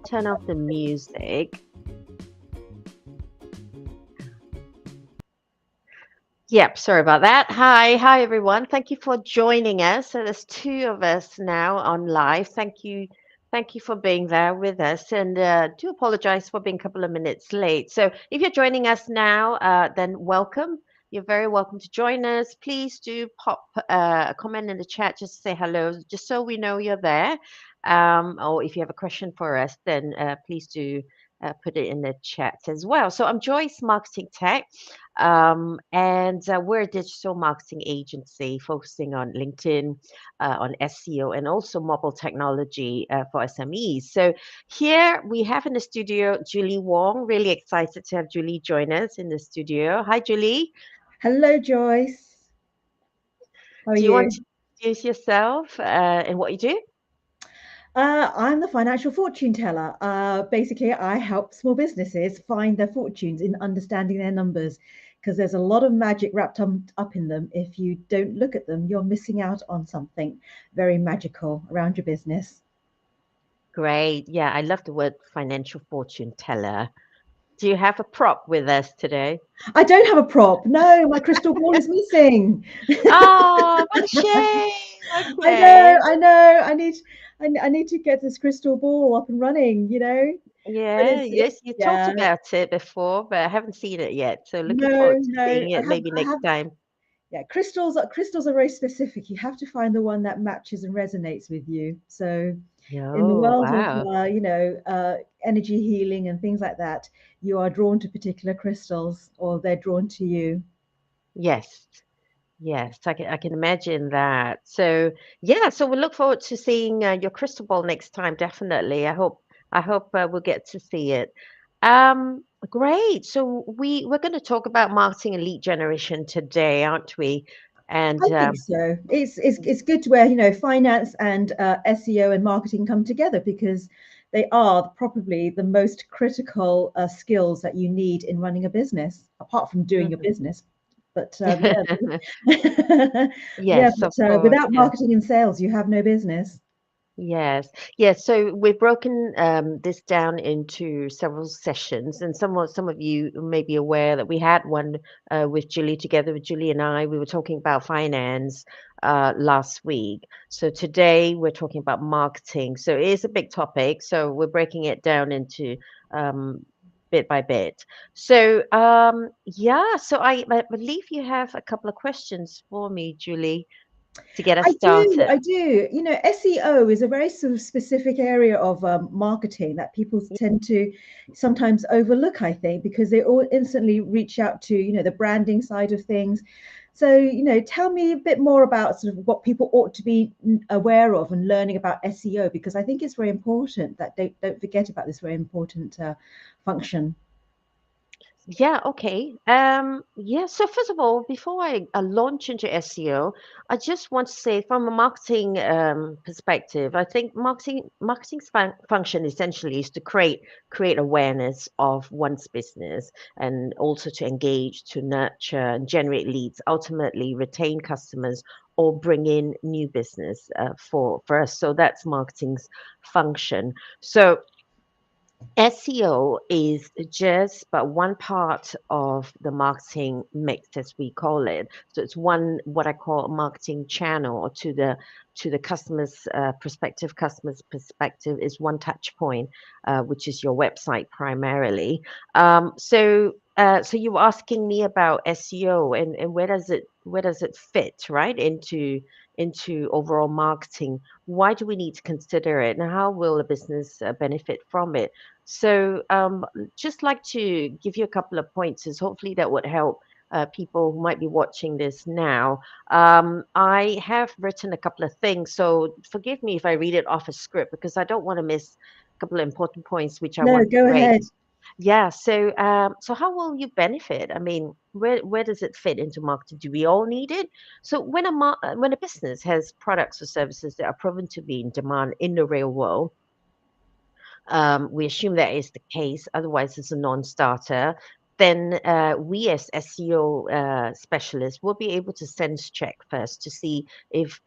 turn off the music. Yep, sorry about that. Hi everyone. Thank you for joining us. So there's two of us now on live. Thank you for being there with us, and do apologize for being a couple of minutes late. So if you're joining us now, then welcome. You're very welcome to join us. Please do pop a comment in the chat, just to say hello, just so we know you're there. Or if you have a question for us, then please do put it in the chat as well. So I'm Joyce, Marketing Tech. And we're a digital marketing agency focusing on LinkedIn, on SEO, and also mobile technology for SMEs. So here we have in the studio Julie Wong. Really excited to have Julie join us in the studio. Hi, Julie. Hello, Joyce. How are Do you you? want to introduce yourself and what you do? I'm the financial fortune teller. Basically, I help small businesses find their fortunes in understanding their numbers because there's a lot of magic wrapped up in them. If you don't look at them, you're missing out on something very magical around your business. Great. Yeah, I love the word financial fortune teller. Do you have a prop with us today? I don't have a prop. No, my crystal ball is missing. Oh, what a shame. I know, Okay. I know. I need to get this crystal ball up and running, but Yeah, yes, you talked yeah. about it before, but I haven't seen it yet. So looking No, forward to no, seeing it maybe I next have. time. Yeah, crystals are very specific. You have to find the one that matches and resonates with you. So, in the Oh, world of wow. energy healing and things like that, you are drawn to particular crystals, or they're drawn to you. Yes. Yes, I can imagine that. So yeah, so we look forward to seeing your crystal ball next time, definitely. I hope we'll get to see it. Great. So we're going to talk about marketing and lead generation today, aren't we? And I think so. It's good to where finance and SEO and marketing come together because they are probably the most critical skills that you need in running a business, apart from doing your Mhm. business. But yeah, yeah. Yes, of But course. without Yeah. marketing and sales, you have no business. Yes, yes. So we've broken this down into several sessions, and some of you may be aware that we had one with Julie together with Julie and I. We were talking about finance last week. So today we're talking about marketing. So it is a big topic. So we're breaking it down into um, bit by bit. So yeah. So I believe you have a couple of questions for me, Julie, to get us I do, started. I do. SEO is a very sort of specific area of marketing that people tend to sometimes overlook, I think, because they all instantly reach out to, the branding side of things. So, tell me a bit more about sort of what people ought to be aware of and learning about SEO, because I think it's very important that they don't forget about this very important function. Yeah, okay. Yeah, so first of all, before I launch into SEO, I just want to say from a marketing perspective, I think marketing's function essentially is to create awareness of one's business and also to engage, to nurture and generate leads, ultimately retain customers or bring in new business for us. So that's marketing's function. So SEO is just but one part of the marketing mix, as we call it. So it's one what I call a marketing channel, or to the customer's prospective customer's perspective is one touch point, which is your website primarily. So you were asking me about SEO and where does it fit right into overall marketing? Why do we need to consider it, and how will a business benefit from it? So, just like to give you a couple of pointers. Hopefully, that would help people who might be watching this now. I have written a couple of things, so forgive me if I read it off a script because I don't want to miss a couple of important points which I No, want to go raise. ahead. Yeah. So how will you benefit? I mean, where does it fit into marketing? Do we all need it? So when a business has products or services that are proven to be in demand in the real world, we assume that is the case, otherwise it's a non-starter. Then we as SEO specialists will be able to sense check first to see if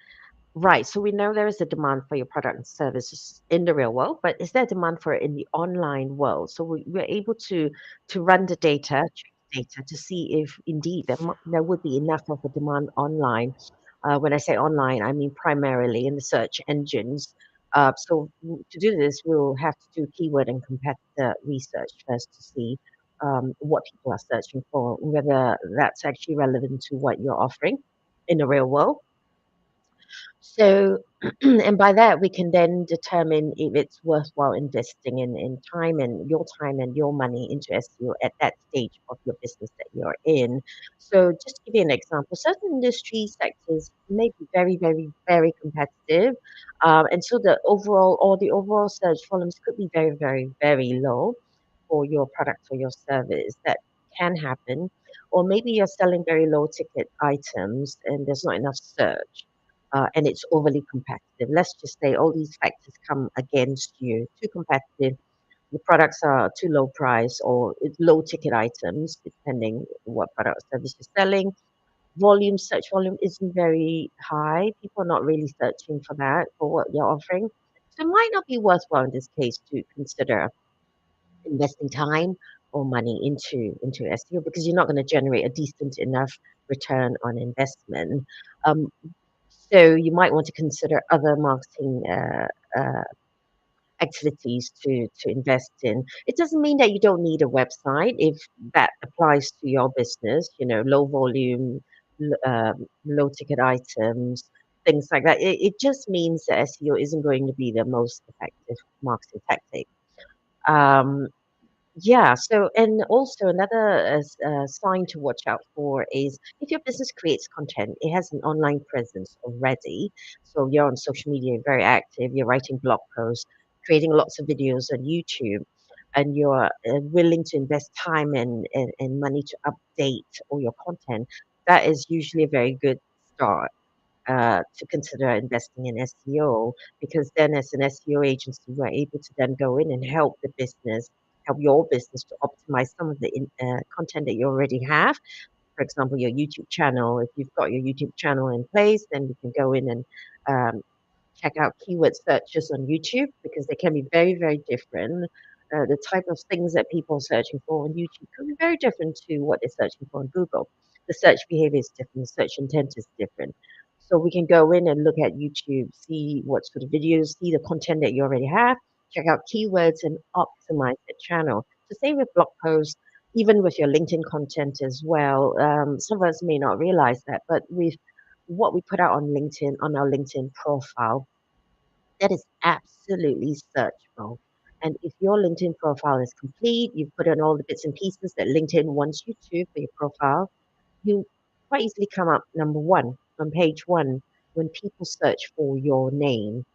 Right. So we know there is a demand for your product and services in the real world, but is there demand for it in the online world? So we're able to run the data, check the data to see if indeed there would be enough of a demand online. When I say online, I mean primarily in the search engines. To do this, we'll have to do keyword and competitor research first to see what people are searching for, whether that's actually relevant to what you're offering in the real world. So, and by that, we can then determine if it's worthwhile investing in time and your money into SEO at that stage of your business that you're in. So, just to give you an example, certain industry sectors may be very, very, very competitive. And so the overall search volumes could be very, very, very low for your product or your service. That can happen. Or maybe you're selling very low ticket items and there's not enough search and it's overly competitive. Let's just say all these factors come against you. Too competitive, the products are too low price or it's low ticket items, depending what product or service you're selling. Search volume isn't very high. People are not really searching for that, for what you're offering. So it might not be worthwhile in this case to consider investing time or money into SEO because you're not going to generate a decent enough return on investment. Um, so you might want to consider other marketing activities to invest in. It doesn't mean that you don't need a website if that applies to your business. You know, low volume, low ticket items, things like that. It just means that SEO isn't going to be the most effective marketing tactic. Um, yeah, so and also another sign to watch out for is if your business creates content, it has an online presence already. So you're on social media, you're very active, you're writing blog posts, creating lots of videos on YouTube, and you're willing to invest time and money to update all your content. That is usually a very good start to consider investing in SEO because then as an SEO agency, we're able to then go in and help your business to optimize some of the content that you already have. For example, your YouTube channel. If you've got your YouTube channel in place, then you can go in and um, check out keyword searches on YouTube because they can be very, very different. The type of things that people are searching for on YouTube could be very different to what they're searching for on Google. The search behavior is different, the search intent is different. So we can go in and look at YouTube, see what sort of videos, see the content that you already have, check out keywords and optimize the channel. So same with blog posts, even with your LinkedIn content as well. Some of us may not realize that, but with what we put out on LinkedIn, on our LinkedIn profile, that is absolutely searchable. And if your LinkedIn profile is complete, you've put in all the bits and pieces that LinkedIn wants you to for your profile, you quite easily come up number one on page one when people search for your name.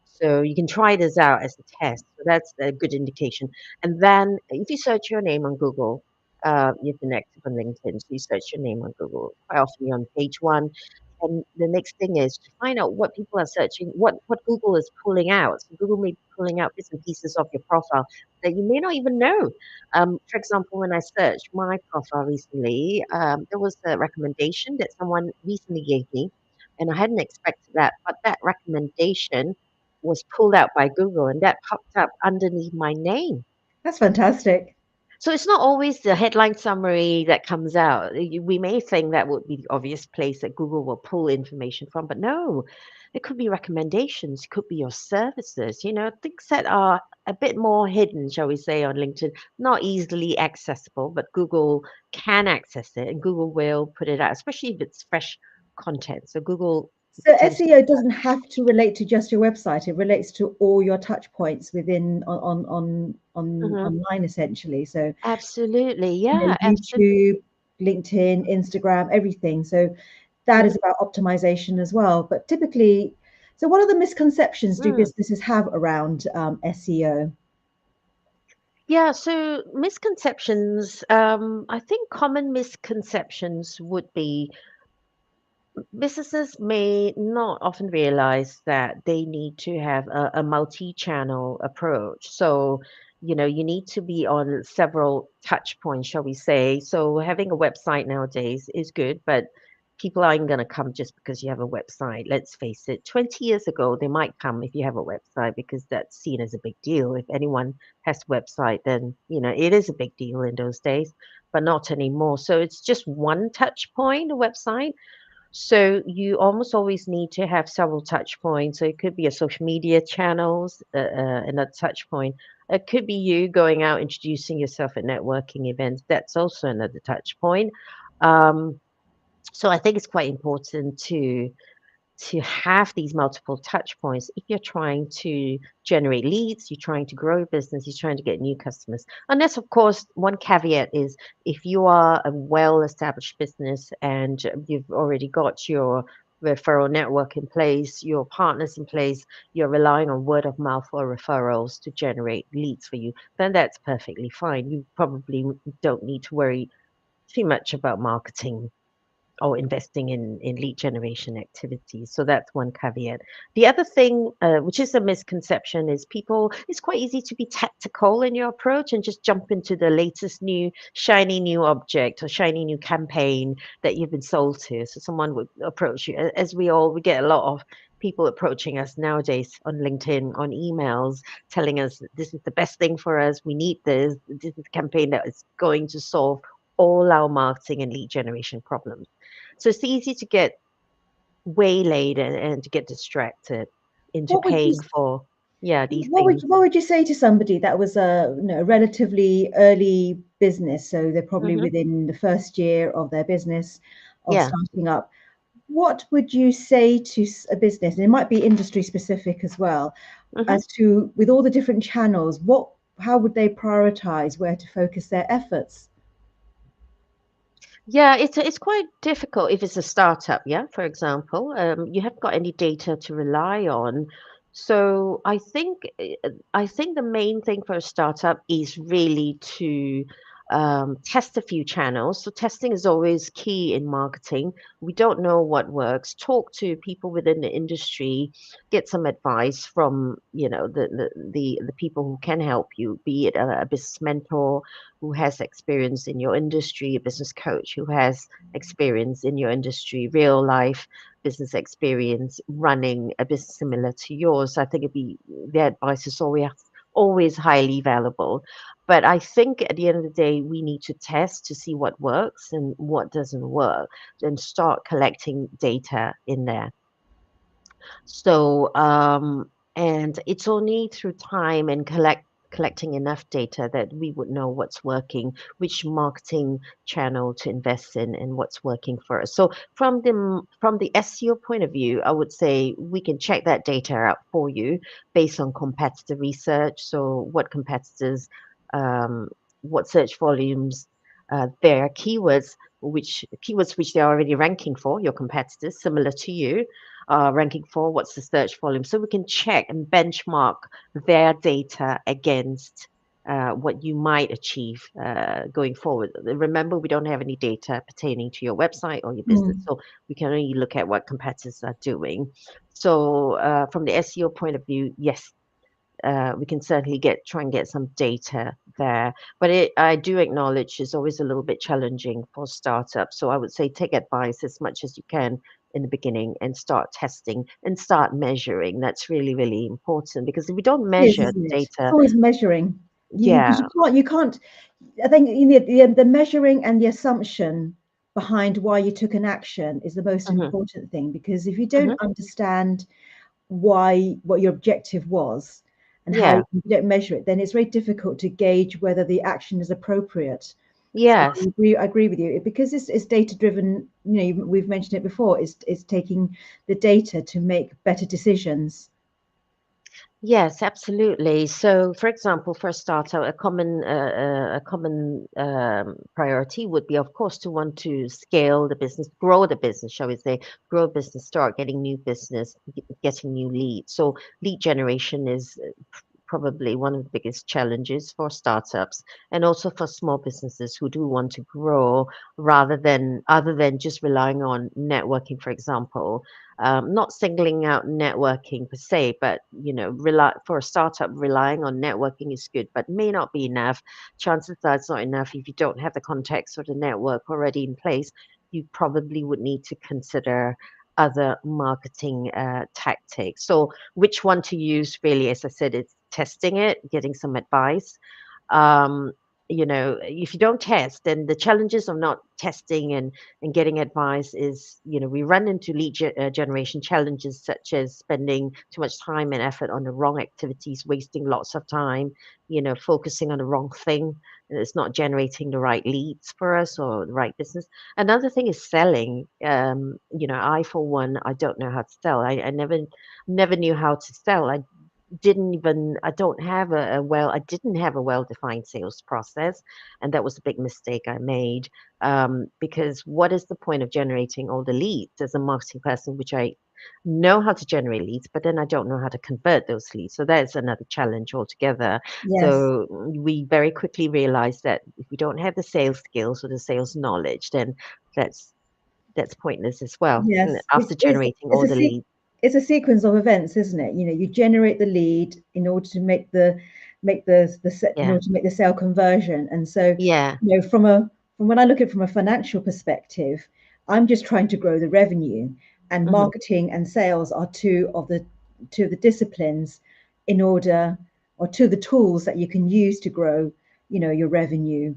So you can try this out as a test. So that's a good indication. And then if you search your name on Google, you've been active on LinkedIn, so you search your name on Google. Quite often you're on page one. And the next thing is to find out what people are searching, what Google is pulling out. So Google may be pulling out bits and pieces of your profile that you may not even know. For example, when I searched my profile recently, there was a recommendation that someone recently gave me, and I hadn't expected that. But that recommendation was pulled out by Google, and that popped up underneath my name. That's fantastic. So it's not always the headline summary that comes out. We may think that would be the obvious place that Google will pull information from, but no, it could be recommendations, it could be your services, things that are a bit more hidden, shall we say, on LinkedIn, not easily accessible, but Google can access it and Google will put it out, especially if it's fresh content. So Google So tends to SEO doesn't have to relate to just your website. It relates to all your touch points within Mhm. online essentially. So Absolutely. Yeah, absolutely. YouTube, LinkedIn, Instagram, everything. So that is about optimization as well. But typically, so what other misconceptions do Mm. businesses have around SEO? Yeah, so misconceptions, I think common misconceptions would be businesses may not often realize that they need to have a multi-channel approach. So, you need to be on several touch points, shall we say. So having a website nowadays is good, but people aren't going to come just because you have a website. Let's face it, 20 years ago, they might come if you have a website because that's seen as a big deal. If anyone has a website, then, it is a big deal in those days, but not anymore. So it's just one touch point, a website. So you almost always need to have several touch points. So it could be a social media channels, another touch point. It could be you going out introducing yourself at networking events. That's also another touch point. Um, so I think it's quite important to have these multiple touch points if you're trying to generate leads, you're trying to grow a business, you're trying to get new customers. Unless, of course, one caveat is if you are a well established business and you've already got your referral network in place, your partners in place, you're relying on word of mouth or referrals to generate leads for you, then that's perfectly fine. You probably don't need to worry too much about marketing or investing in lead generation activities. So that's one caveat. The other thing, which is a misconception, is it's quite easy to be tactical in your approach and just jump into the latest new, shiny new object or shiny new campaign that you've been sold to. So someone would approach you, as we get a lot of people approaching us nowadays on LinkedIn, on emails, telling us this is the best thing for us. We need this. This is a campaign that is going to solve all our marketing and lead generation problems. So it's easy to get waylaid and to get distracted into What would you paying for, yeah, these what would things. what would you say to somebody that was a relatively early business, so they're probably Hmm. within the first year of their business of Yeah. starting up? What would you say to a business, and it might be industry specific as well, Hmm. as to with all the different channels, how would they prioritize where to focus their efforts? Yeah, it's quite difficult if it's a startup, yeah, for example. You haven't got any data to rely on. So I think the main thing for a startup is really to test a few channels. So testing is always key in marketing. We don't know what works. Talk to people within the industry, get some advice from, the people who can help you, be it a business mentor who has experience in your industry, a business coach who has experience in your industry, real life business experience running a business similar to yours. I think their advice is always highly valuable. But I think at the end of the day, we need to test to see what works and what doesn't work and start collecting data in there. So, and it's only through time and collecting enough data that we would know what's working, which marketing channel to invest in, and what's working for us. So, from the SEO point of view, I would say we can check that data out for you based on competitor research. So, what competitors, um, what search volumes. Their keywords which they're already ranking for, your competitors, similar to you, ranking for, what's the search volume. So we can check and benchmark their data against what you might achieve going forward. Remember, we don't have any data pertaining to your website or your business, Mm. so we can only look at what competitors are doing. So from the SEO point of view, yes, we can certainly try and get some data there. But I do acknowledge it's always a little bit challenging for startups. So I would say take advice as much as you can in the beginning and start testing and start measuring. That's really, really important because if we don't It is, measure isn't it? It's data, always measuring. Because yeah. you can't. I think the measuring and the assumption behind why you took an action is the most Hmm. important thing. Because if you don't Hmm. understand what your objective was and how Yeah. you don't measure it, then it's very difficult to gauge whether the action is appropriate. So Yes. I agree with you because it's data driven. We've mentioned it before. It's taking the data to make better decisions. Yes, absolutely. So, for example, for a startup, a common priority would be, of course, to want to scale the business, grow the business, shall we say, grow business, start getting new business, getting new leads. So, lead generation is probably one of the biggest challenges for startups and also for small businesses who do want to grow other than just relying on networking, for example. Not singling out networking per se, but for a startup, relying on networking is good, but may not be enough. Chances are it's not enough if you don't have the contacts or the network already in place. you probably would need to consider other marketing tactics. So which one to use really, as I said, it's testing it, getting some advice. um, if you don't test, then the challenges of not testing and getting advice is, we run into generation challenges such as spending too much time and effort on the wrong activities, wasting lots of time, focusing on the wrong thing, and it's not generating the right leads for us or the right business. Another thing is selling. I, for one, I don't know how to sell. I never knew how to sell. I don't have I didn't have a well-defined sales process. And that was a big mistake I made. Because what is the point of generating all the leads as a marketing person, which I know how to generate leads, but then I don't know how to convert those leads. So that's another challenge altogether. Yes. So we very quickly realized that if we don't have the sales skills or the sales knowledge, then that's that's pointless as well, Yes, after generating all the leads. it's a sequence of events, isn't it? You generate the lead in order to make in Yeah. order to make the sale conversion. And so, Yeah. from when I look at it from a financial perspective, I'm just trying to grow the revenue, and Hmm. marketing and sales are two of the disciplines in order or two of the tools that you can use to grow, your revenue.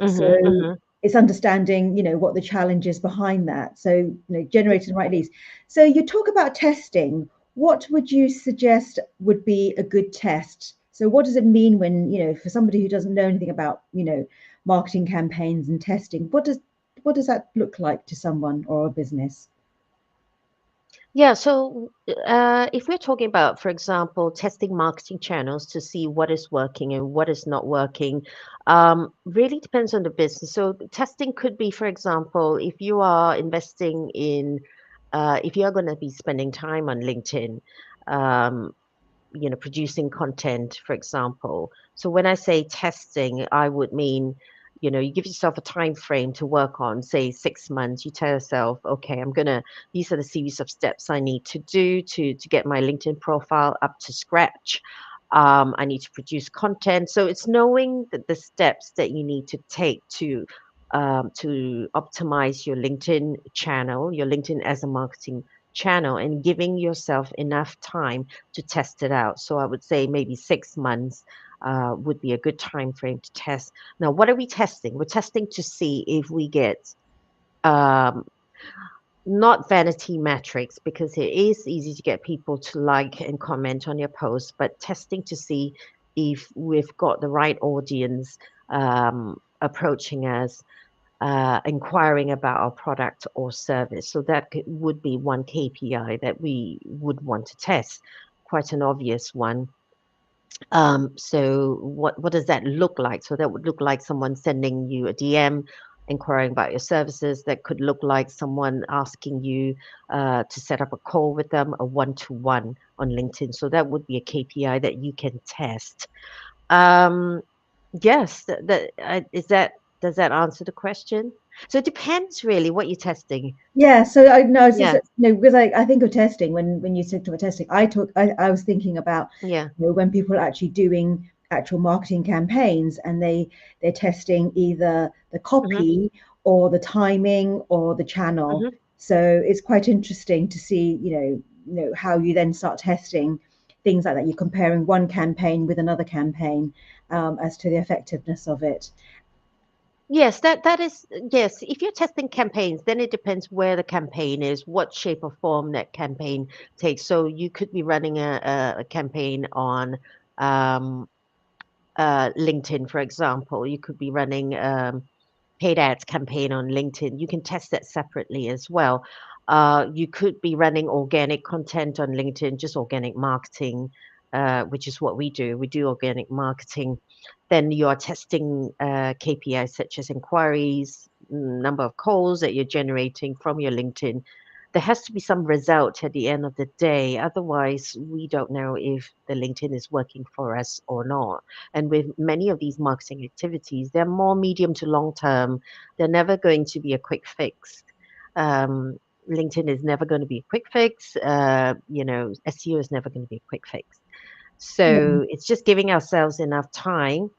So Hmm. Hmm. it's understanding, what the challenge is behind that. So, generating the right leads. So you talk about testing. What would you suggest would be a good test? So what does it mean when, for somebody who doesn't know anything about, marketing campaigns and testing, what does that look like to someone or a business? Yeah, so if we're talking about, for example, testing marketing channels to see what is working and what is not working, really depends on the business. So testing could be, for example, if you are investing in, if you are going to be spending time on LinkedIn, um, producing content, for example. So when I say testing, I would mean, you give yourself a time frame to work on, say 6 months. You tell yourself, okay, these are the series of steps I need to do to get my LinkedIn profile up to scratch. I need to produce content. So it's knowing that the steps that you need to take to optimize your LinkedIn channel, your LinkedIn as a marketing channel, and giving yourself enough time to test it out. So I would say maybe 6 months would be a good time frame to test. Now, what are we testing? We're testing to see if we get um, not vanity metrics, because it is easy to get people to like and comment on your posts, but testing to see if we've got the right audience approaching us, inquiring about our product or service. So that would be one KPI that we would want to test, quite an obvious one. So what does that look like? So that would look like someone sending you a DM, inquiring about your services. That could look like someone asking you to set up a call with them, a one-to-one on LinkedIn. So that would be a KPI that you can test. Um, yes, is that does that answer the question? So it depends really what you're testing. Yeah, so I know, Yeah, because I think of testing when you said about testing, I was thinking about, yeah. when people are actually doing actual marketing campaigns and they're testing either the Hmm. copy or the timing or the channel. Hmm. So it's quite interesting to see, how you then start testing things like that. You're comparing one campaign with another campaign, as to the effectiveness of it. Yes, that is yes. If you're testing campaigns, then it depends where the campaign is, what shape or form that campaign takes. So you could be running a campaign on um, LinkedIn, for example. You could be running paid ads campaign on LinkedIn. You can test that separately as well. You could be running organic content on LinkedIn, just organic marketing, which is what we do. We do organic marketing. Then you are testing KPIs such as inquiries, number of calls that you're generating from your LinkedIn. There has to be some result at the end of the day. Otherwise, we don't know if the LinkedIn is working for us or not. And with many of these marketing activities, they're more medium to long term. They're never going to be a quick fix. Um, LinkedIn is never going to be a quick fix. SEO is never going to be a quick fix. Yeah. So it's just giving ourselves enough time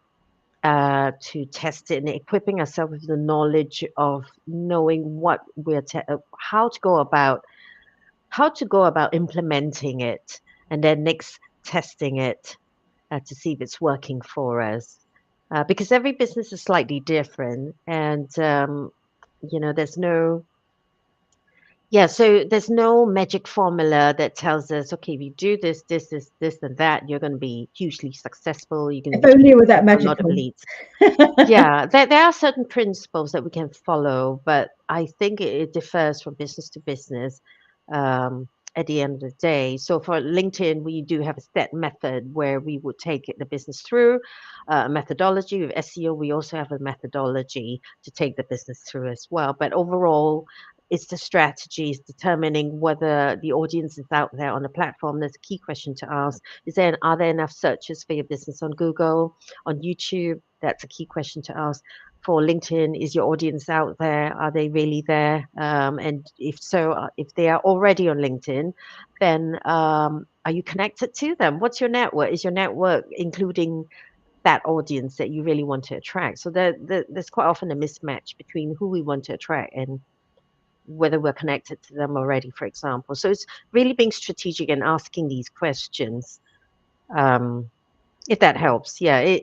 to test it and equipping ourselves with the knowledge of knowing what how to go about implementing it, and then next testing it to see if it's working for us. Because every business is slightly different, and there's no yeah, so there's no magic formula that tells us, okay, if you do this, and that, you're going to be hugely successful. You're going If to only it was that generate a lot of magical. leads. Yeah, there are certain principles that we can follow, but I think it differs from business to business at the end of the day. So for LinkedIn, we do have a set method where we would take the business through a methodology. With SEO, we also have a methodology to take the business through as well. But overall, it's the strategies determining whether the audience is out there on the platform. There's a key question to ask. Are there enough searches for your business on Google, on YouTube? That's a key question to ask. For LinkedIn, is your audience out there? Are they really there? And if so, if they are already on LinkedIn, then are you connected to them? What's your network? Is your network including that audience that you really want to attract? So there's quite often a mismatch between who we want to attract and whether we're connected to them already, for example. So it's really being strategic and asking these questions. Um, if that helps, yeah,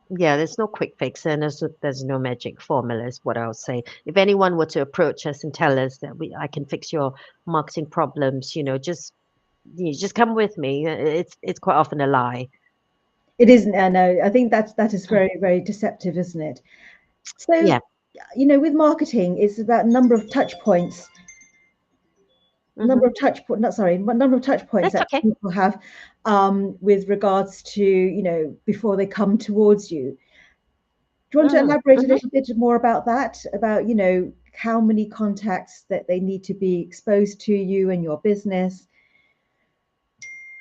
yeah. There's no quick fix, and there's no magic formula. Is what I would say. If anyone were to approach us and tell us that I can fix your marketing problems, just come with me. It's quite often a lie. It isn't, I know. I think that is very, very deceptive, isn't it? So, Yeah. with marketing, it's about number of touch points, Hmm. number of touch points That's that okay. people have with regards to, before they come towards you. Do you want to elaborate a Mm-hmm. little bit more about that? About, how many contacts that they need to be exposed to you and your business?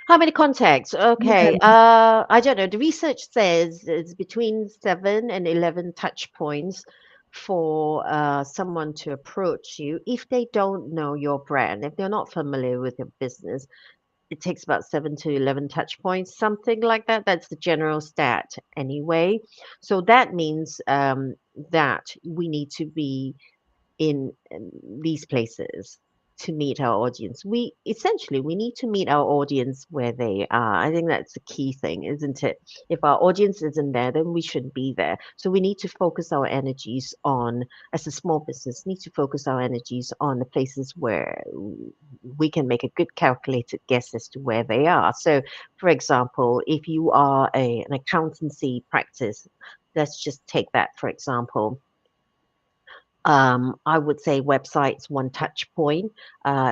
How many contacts? Okay. Yeah. I don't know. The research says it's between 7 and 11 touch points for someone to approach you if they don't know your brand, if they're not familiar with your business. It takes about 7 to 11 touch points, something like that. That's the general stat anyway. So that means that we need to be in these places to meet our audience. We need to meet our audience where they are. I think that's the key thing, isn't it? If our audience isn't there, then we shouldn't be there. So we need to focus our energies on, as a small business, need to focus our energies on the places where we can make a good calculated guess as to where they are. So, for example, if you are an accountancy practice, let's just take that for example. I would say websites, one touch point,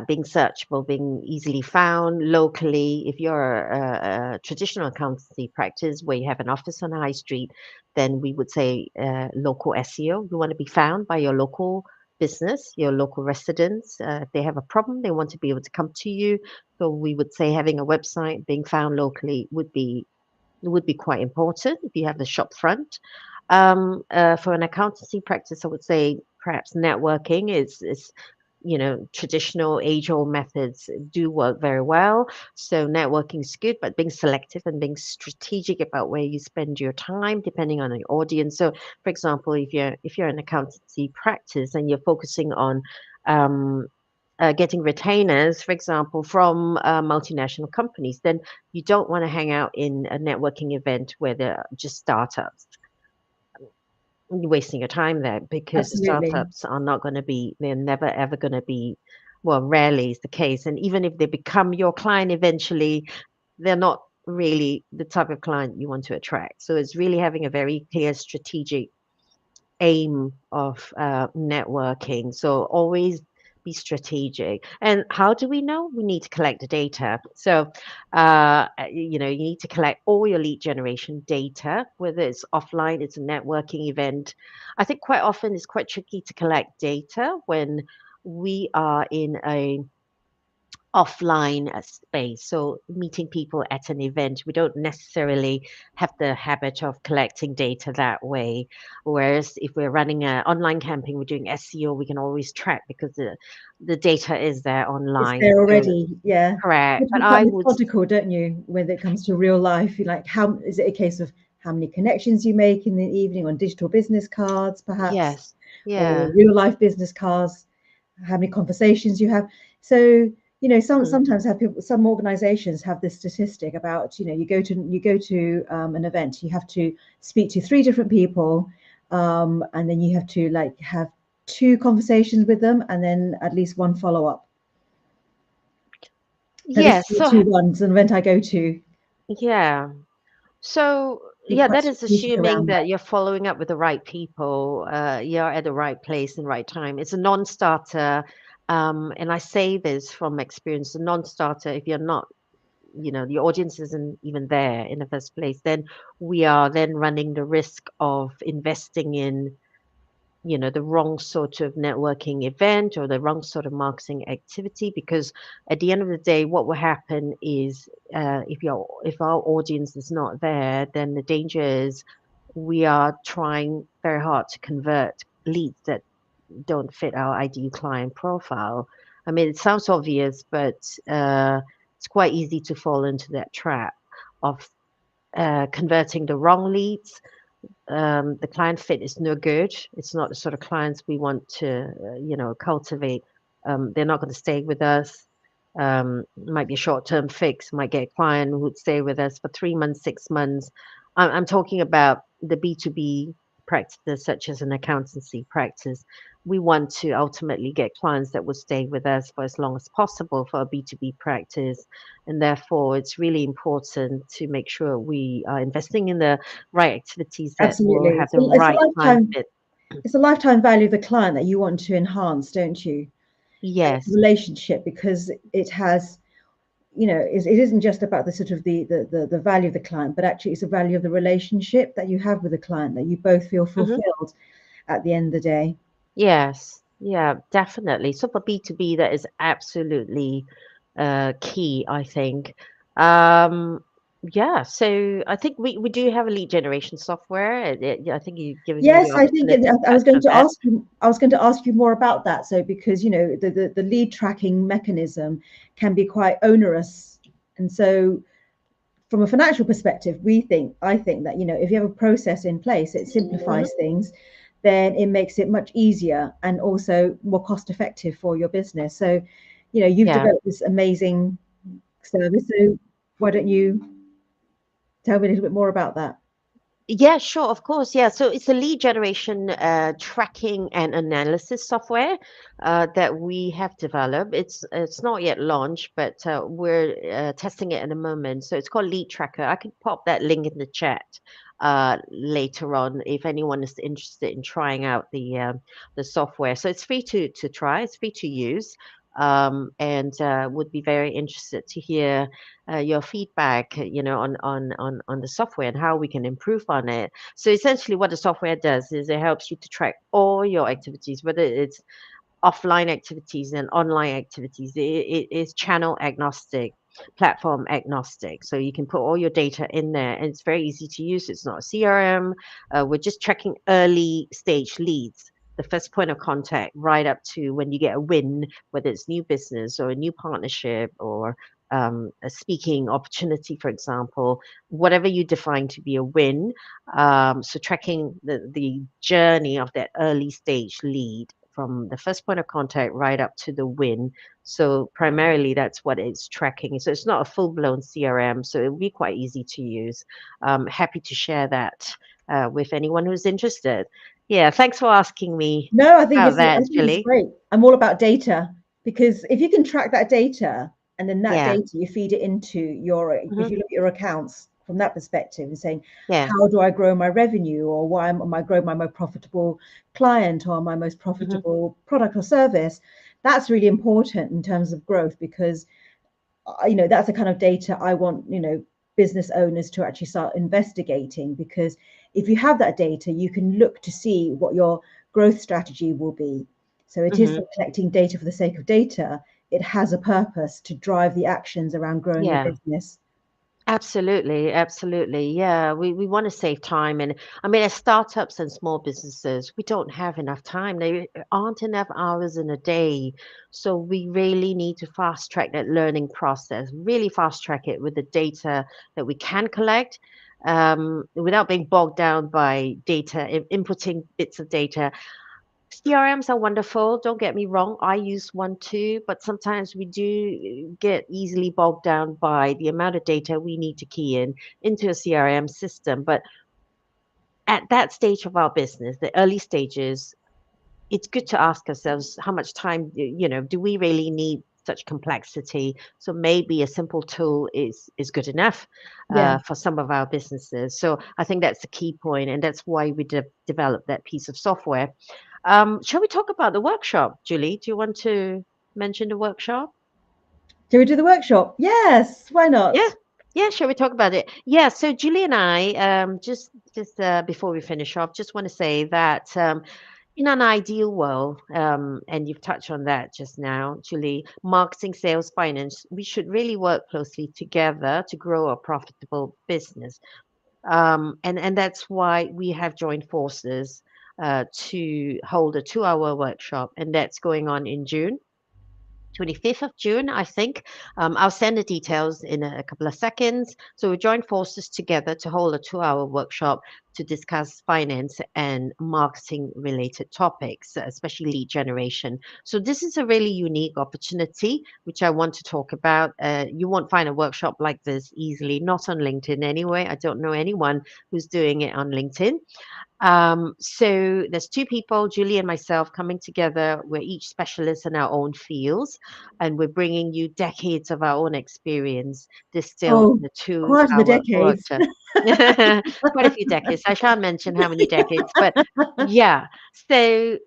being searchable, being easily found locally. If you're a traditional accountancy practice where you have an office on a high street, then we would say local SEO. You want to be found by your local business, your local residents. If they have a problem, they want to be able to come to you. So we would say having a website, being found locally would be quite important if you have the shop front. For an accountancy practice, I would say perhaps networking is traditional age-old methods do work very well. So networking is good, but being selective and being strategic about where you spend your time, depending on the audience. So, for example, if you're an accountancy practice and you're focusing on um, getting retainers, for example, from multinational companies, then you don't want to hang out in a networking event where they're just startups. You're wasting your time there because the Absolutely. startups are not going to be, they're never ever going to be, well, rarely is the case. And even if they become your client eventually, they're not really the type of client you want to attract. So it's really having a very clear strategic aim of networking. So always be strategic. And how do we know? We need to collect the data. So, you need to collect all your lead generation data, whether it's offline, it's a networking event. I think quite often it's quite tricky to collect data when we are in a offline space. So meeting people at an event, we don't necessarily have the habit of collecting data that way. Whereas if we're running an online campaign, we're doing SEO, we can always track because the data is there It's online. there So already. Yeah. correct. You have to But be quite I would methodical, don't you, when it comes to real life? You like, how is it a case of how many connections you make in the evening on digital business cards, perhaps, Yes. or Yeah. real life business cards, how many conversations you have. So, Mhm. sometimes have people, some organizations have this statistic about, you go to an event, you have to speak to three different people, and then you have to like have two conversations with them and then at least one follow up. So this is Yes. the two ones, an event I go to, Yeah. So, be yeah, quite that is strategic assuming around that that. you're following up with the right people, you're at the right place and right time. It's a non-starter. And I say this from experience, a non-starter, if you're not, the audience isn't even there in the first place, then we are then running the risk of investing in the wrong sort of networking event or the wrong sort of marketing activity, because at the end of the day what will happen is, if our audience is not there, then the danger is we are trying very hard to convert leads that don't fit our ideal client profile. I mean, it sounds obvious, but it's quite easy to fall into that trap of converting the wrong leads. The client fit is no good. It's not the sort of clients we want to, cultivate. They're not going to stay with us. Might be a short-term fix. Might get a client who would stay with us for 3 months, 6 months. I'm talking about the B2B practices, such as an accountancy practice. We want to ultimately get clients that will stay with us for as long as possible for a B2B practice. And therefore, it's really important to make sure we are investing in the right activities that will Absolutely. have It's the a, it's a right client lifetime fit. it's a lifetime value of the client that you want to enhance, don't you? And it's a Yes. relationship because it has, it isn't just about the sort of the value of the client, but actually it's the value of the relationship that you have with the client, that you both feel Hmm. fulfilled at the end of the day. Yes. Yeah, definitely. So for B2B, that is absolutely key, I think. Um, yeah, so I think we do have a lead generation software. Yeah, I think you've given me the Yes, I think opportunity to I was touch going on to that. ask you. I was going to ask you more about that. So, because the lead tracking mechanism can be quite onerous, and so from a financial perspective, I think that if you have a process in place, it Hmm. simplifies things, then it makes it much easier and also more cost effective for your business. So, you've Yeah. developed this amazing service. So, why don't you tell me a little bit more about that? Yeah, sure, of course. Yeah, so it's a lead generation tracking and analysis software that we have developed. It's not yet launched, but we're testing it at the moment. So it's called Lead Tracker. I could pop that link in the chat later on if anyone is interested in trying out the software. So it's free to try. It's free to use. And would be very interested to hear your feedback, on the software and how we can improve on it. So essentially, what the software does is it helps you to track all your activities, whether it's offline activities and online activities. It is channel agnostic, platform agnostic. So you can put all your data in there, and it's very easy to use. It's not a CRM. We're just tracking early stage leads. The first point of contact, right up to when you get a win, whether it's new business or a new partnership or a speaking opportunity, for example, whatever you define to be a win. So tracking the journey of that early stage lead from the first point of contact right up to the win. So primarily that's what it's tracking. So it's not a full-blown CRM, so it'll be quite easy to use. Happy to share that with anyone who's interested. Yeah, thanks for asking me No, about I that, think it's Julie. great. I'm all about data because if you can track that data and then that Yeah. data you feed it into if Hmm. you look at your accounts from that perspective and saying, Yeah. how do I grow my revenue, or why am I growing my most profitable client or my most Hmm. profitable product or service? That's really important in terms of growth because that's the kind of data I want business owners to actually start investigating, because if you have that data you can look to see what your growth strategy will be. So it isn't Hmm. collecting data for the sake of data, it has a purpose to drive the actions around growing your Yeah. business. Absolutely, absolutely. Yeah, we want to save time. And I mean, as startups and small businesses, we don't have enough time. There aren't enough hours in a day. So we really need to fast track that learning process, really fast track it with the data that we can collect. without being bogged down by data, inputting bits of data. CRMs are wonderful. Don't get me wrong. I use one too, but sometimes we do get easily bogged down by the amount of data we need to key in into a CRM system. But at that stage of our business, the early stages, it's good to ask ourselves how much time, do we really need such complexity? So maybe a simple tool is good enough Yeah. for some of our businesses. So I think that's the key point, and that's why we developed that piece of software. Shall we talk about the workshop, Julie? Do you want to mention the workshop? Do we do the workshop? Yes, why Yeah, not? yeah. Shall we talk about it? Yeah. So Julie and I, just before we finish off, just want to say that in an ideal world, and you've touched on that just now, Julie, marketing, sales, finance, we should really work closely together to grow a profitable business. And that's why we have joined forces to hold a 2 hour workshop, and that's going on in June. 25th of June, I think. I'll send the details in a couple of seconds. So we joined forces together to hold a 2 hour workshop to discuss finance and marketing related topics, especially lead generation. So this is a really unique opportunity, which I want to talk about. You won't find a workshop like this easily, not on LinkedIn anyway. I don't know anyone who's doing it on LinkedIn. So there's two people, Julie and myself, coming together. We're each specialists in our own fields, and we're bringing you decades of our own experience distilled Oh, in a two quite the hour decades. workshop. Quite a few decades. I shan't mention how many decades, but yeah. So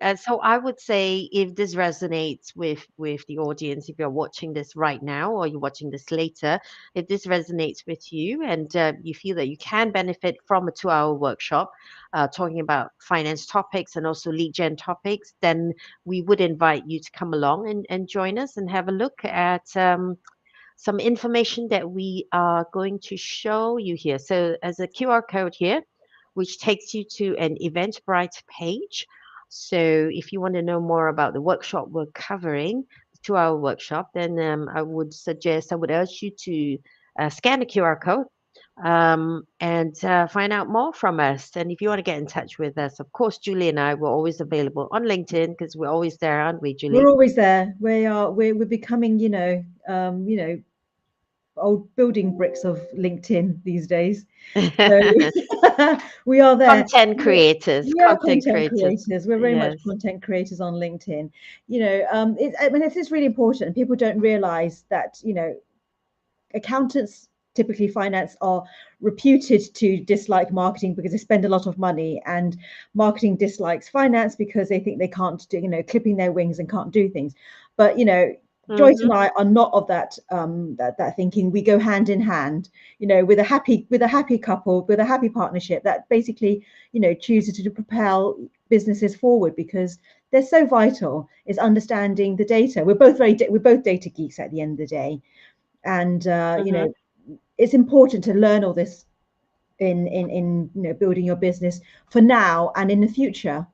I would say if this resonates with the audience, if you're watching this right now or you're watching this later, if this resonates with you and you feel that you can benefit from a 2 hour workshop talking about finance topics and also lead gen topics, then we would invite you to come along and join us and have a look at some information that we are going to show you here. So, as a QR code here, which takes you to an Eventbrite page. So, if you want to know more about the workshop we're covering, the 2 hour workshop, then I would urge you to scan the QR code and find out more from us. And if you want to get in touch with us, of course, Julie and I were always available on LinkedIn because we're always there, aren't we, We're Julie? always there. We're becoming, old building bricks of LinkedIn these days. So we are there. Content creators, We are content content creators. creators. We're very much Yes. content creators on LinkedIn. I mean, this is really important. People don't realize that, accountants, typically finance, are reputed to dislike marketing because they spend a lot of money, and marketing dislikes finance because they think they can't do, clipping their wings and can't do things. But Joyce Mm-hmm. and I are not of that thinking. We go hand in hand, with a happy couple, with a happy partnership that basically, chooses to propel businesses forward because they're so vital. Is understanding the data. We're both data geeks at the end of the day, and Mm-hmm. it's important to learn all this in building your business for now and in the future.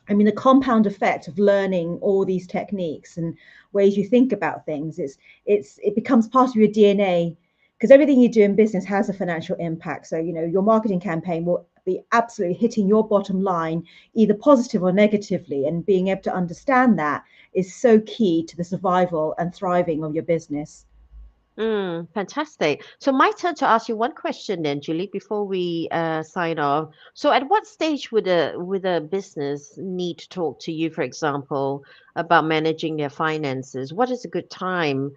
I mean, the compound effect of learning all these techniques and ways you think about things, it becomes part of your DNA, because everything you do in business has a financial impact. So your marketing campaign will be absolutely hitting your bottom line, either positive or negatively, and being able to understand that is so key to the survival and thriving of your business. Fantastic. So my turn to ask you one question then, Julie, before we sign off. So at what stage would a business need to talk to you, for example, about managing their finances? What is a good time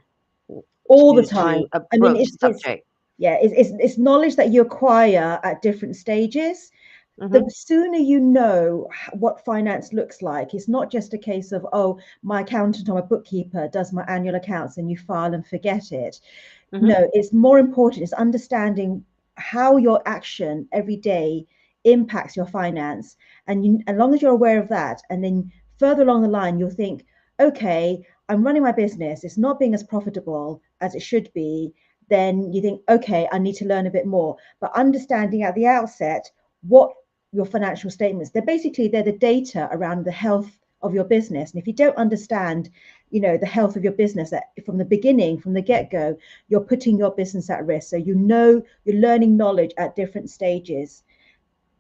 All the to time. I mean, approach the it's subject? yeah, it's knowledge that you acquire at different stages. The Mm-hmm. sooner you know what finance looks like, it's not just a case of, oh, my accountant or my bookkeeper does my annual accounts and you file and forget it. Mm-hmm. No, it's more important. It's understanding how your action every day impacts your finance. And as long as you're aware of that, and then further along the line, you'll think, okay, I'm running my business. It's not being as profitable as it should be. Then you think, okay, I need to learn a bit more. But understanding at the outset what your financial statements, they're the data around the health of your business. And if you don't understand, the health of your business from the beginning, from the get-go, you're putting your business at risk. So you're learning knowledge at different stages.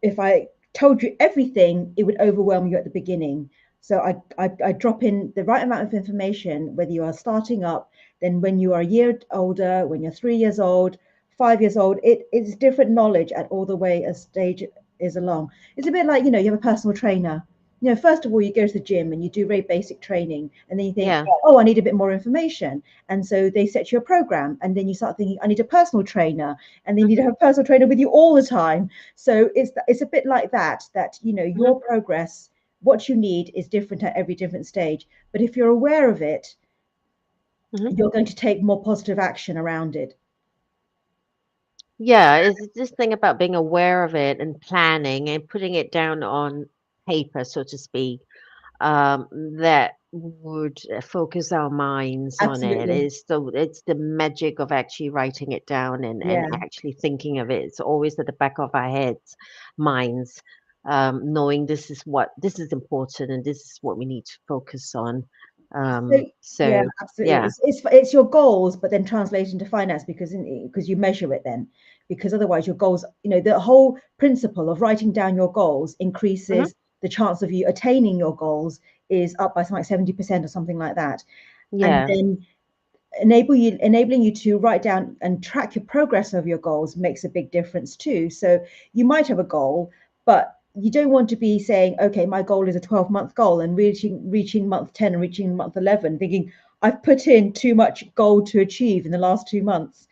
If I told you everything, it would overwhelm you at the beginning. So I drop in the right amount of information, whether you are starting up, then when you are a year older, when you're 3 years old, 5 years old, it's different knowledge at all the way a stage is along. It's a bit like, you have a personal trainer. First of all, you go to the gym and you do very basic training, and then you think, Yeah. oh, I need a bit more information. And so they set you a program, and then you start thinking, I need a personal trainer, and then you need to have a personal trainer with you all the time. So it's a bit like that Mm-hmm. your progress, what you need is different at every different stage. But if you're aware of it, Mm-hmm. you're going to take more positive action around it. Yeah, it's this thing about being aware of it and planning and putting it down on paper, so to speak, um, that would focus our minds on it. Absolutely. It's the magic of actually writing it down and Yeah. actually thinking of it. It's always at the back of our heads, minds, knowing this is important and this is what we need to focus on. So yeah, So absolutely. yeah. It's your goals, but then translated into finance because you measure it then. Because otherwise, your goals, the whole principle of writing down your goals Hmm. increases the chance of you attaining your goals is up by something like 70% or something like that. And Yeah. then enabling you to write down and track your progress of your goals makes a big difference too. So you might have a goal, but you don't want to be saying, okay, my goal is a 12-month goal, and reaching month 10 and reaching month 11 thinking I've put in too much goal to achieve in the last 2 months.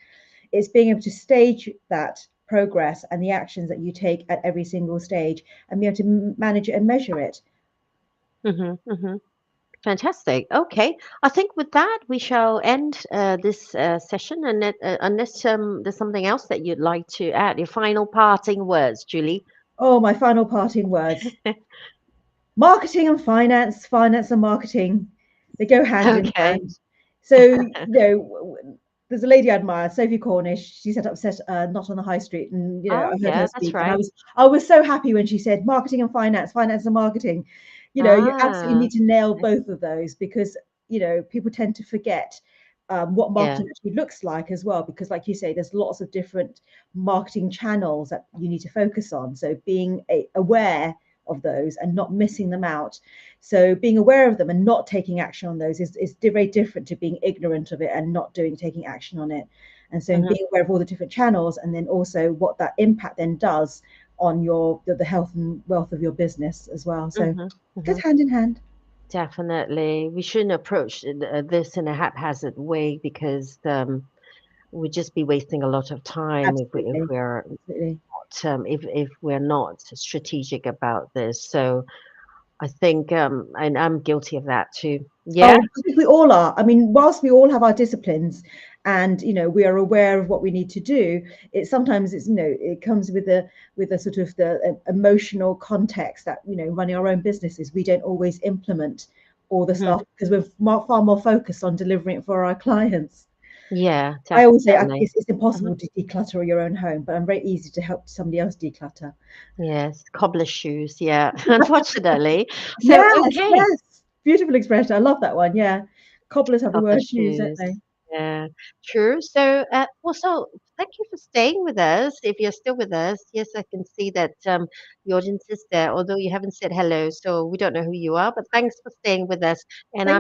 It's being able to stage that progress and the actions that you take at every single stage, and be able to manage it and measure it. Hmm. Hmm. Fantastic. Okay. I think with that, we shall end this session. And unless there's something else that you'd like to add, your final parting words, Julie. Oh, my final parting words: marketing and finance, finance and marketing, they go hand in Okay. hand. So, there's a lady I admire, Sophie Cornish. She set up Not on the High Street, and Oh, I heard her yeah, that's speak, and I right. was I was so happy when she said marketing and finance, finance and marketing. You absolutely Ah, need to nail both of those, because people tend to forget what yeah. marketing actually looks like as well. Because, like you say, there's lots of different marketing channels that you need to focus on. So being aware of those and not missing them out. So being aware of them and not taking action on those is very different to being ignorant of it and not taking action on it. And so Hmm. being aware of all the different channels, and then also what that impact then does on the health and wealth of your business as well. So Hmm. goes Hmm. hand in hand. Definitely. We shouldn't approach this in a haphazard way because we'd just be wasting a lot of time Absolutely. Absolutely. if we're not strategic about this. So I think, and I'm guilty of that too. Yeah. Oh, I think we all are. I mean, whilst we all have our disciplines, and we are aware of what we need to do, it comes with a sort of the emotional context that running our own businesses, we don't always implement all the Hmm. stuff because we're far more focused on delivering it for our clients. Yeah, I always say definitely. it's Hmm. impossible to declutter your own home, but I'm very easy to help somebody else declutter. Yes, cobbler shoes. Yeah, unfortunately. So, Yes, okay, yes, beautiful expression. I love that one. Yeah, cobblers have the cobbler worst shoes, don't shoes. they? Yeah, true. So, also, thank you for staying with us. If you're still with us, yes, I can see that the audience is there, although you haven't said hello, so we don't know who you are, but thanks for staying with us. And Thank I'm